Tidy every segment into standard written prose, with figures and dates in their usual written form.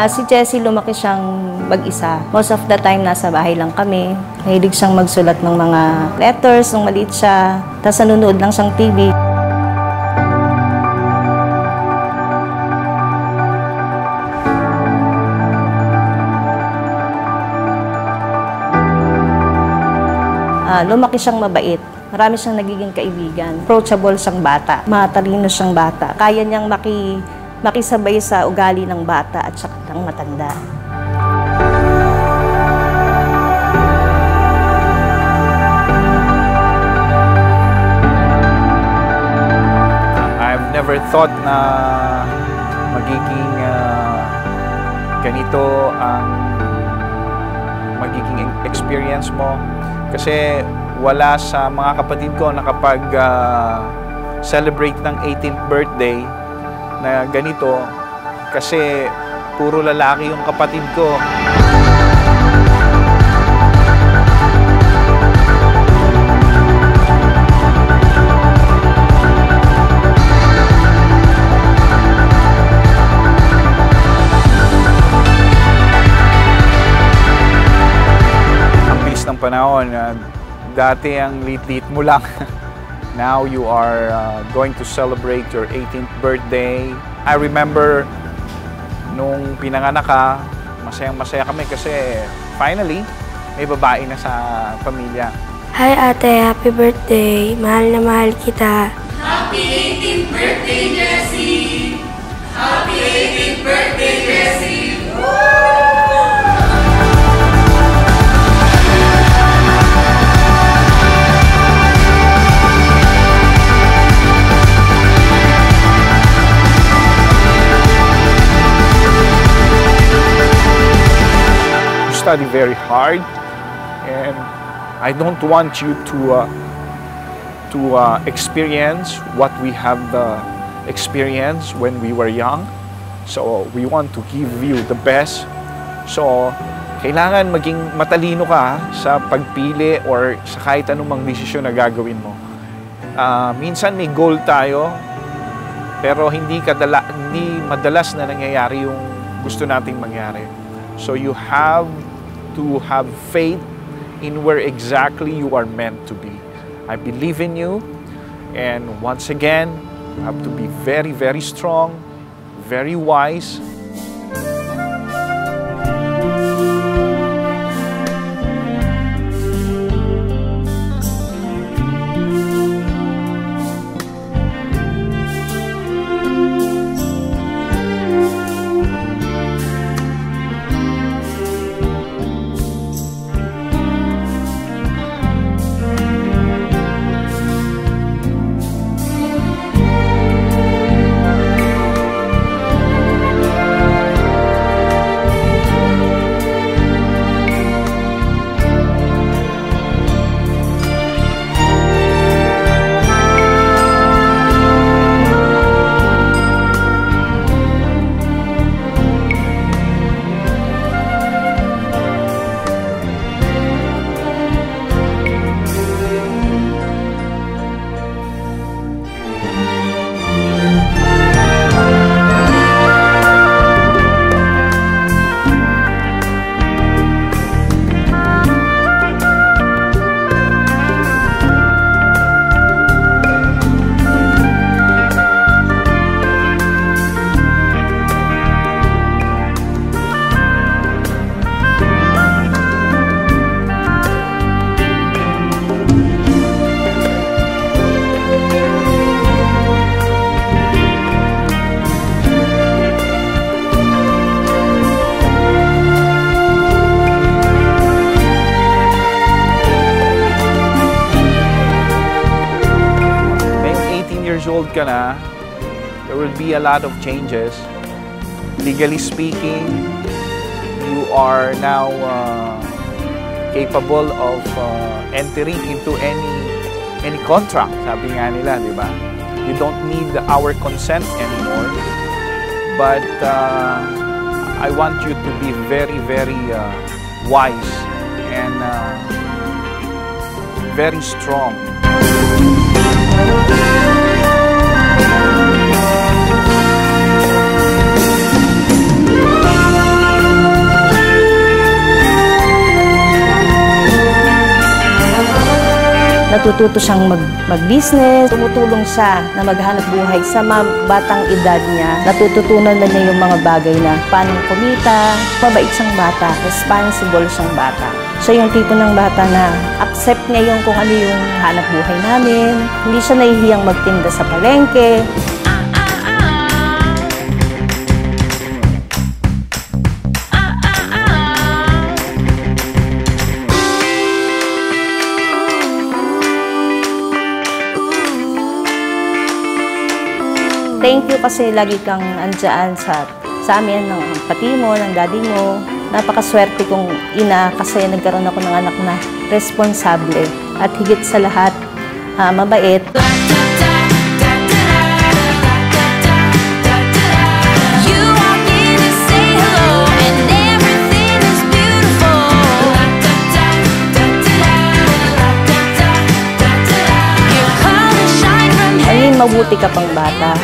Si Jessie, lumaki siyang mag-isa. Most of the time, nasa bahay lang kami. Mahilig siyang magsulat ng mga letters nung maliit siya. Tapos nanonood lang siyang TV. Lumaki siyang mabait. Marami siyang nagiging kaibigan. Approachable siyang bata. Matalino siyang bata. Kaya niyang makisabay sa ugali ng bata at saka ng matanda. I've never thought na magiging ganito ang magiging experience mo. Kasi wala sa mga kapatid ko na kapag celebrate ng 18th birthday na ganito, kasi puro lalaki yung kapatid ko. Ang bilis ng panahon, dati ang lit-lit mo lang. Now you are going to celebrate your 18th birthday. I remember nung pinanganak ka, masayang-masaya kami kasi finally may babae na sa pamilya. Hi ate, happy birthday. Mahal na mahal kita. Happy 18th birthday, Jessie! Happy 18th birthday, Jessie! Study very hard, and I don't want you to experience what we have experienced when we were young. So we want to give you the best. So kailangan maging matalino ka sa pagpili or sa kahit anumang desisyon na gagawin mo. Minsan may goal tayo, pero hindi madalas na nangyayari yung gusto nating mangyari. So you have to have faith in where exactly you are meant to be. I believe in you, and once again, you have to be very, very strong, very wise. old ka na, there will be a lot of changes. Legally speaking, you are now capable of entering into any contract. Sabi nga nila, di ba? You don't need our consent anymore. But I want you to be very, very wise and very strong. Natututo siyang mag-business, tumutulong siya na maghanap buhay sa batang edad niya. Natututunan na niya yung mga bagay na paano kumita. Mabait siyang bata, responsible siyang bata. Siya yung tipo ng bata na accept niya yung kung ano yung hanap buhay namin. Hindi siya nahihiyang magtinda sa palengke. Thank you kasi lagi kang andyan sa amin, ng pati mo, ng daddy mo. Napakaswerte kong ina kasi nagkaroon ako ng anak na responsable at higit sa lahat, mabait. Mabuti ka pang bata.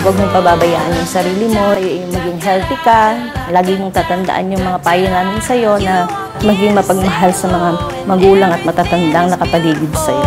Huwag mong pababayaan yung sarili mo, maging healthy ka. Lagi mong tatandaan yung mga payo namin sa'yo na maging mapagmahal sa mga magulang at matatandang nakapaligid sa'yo.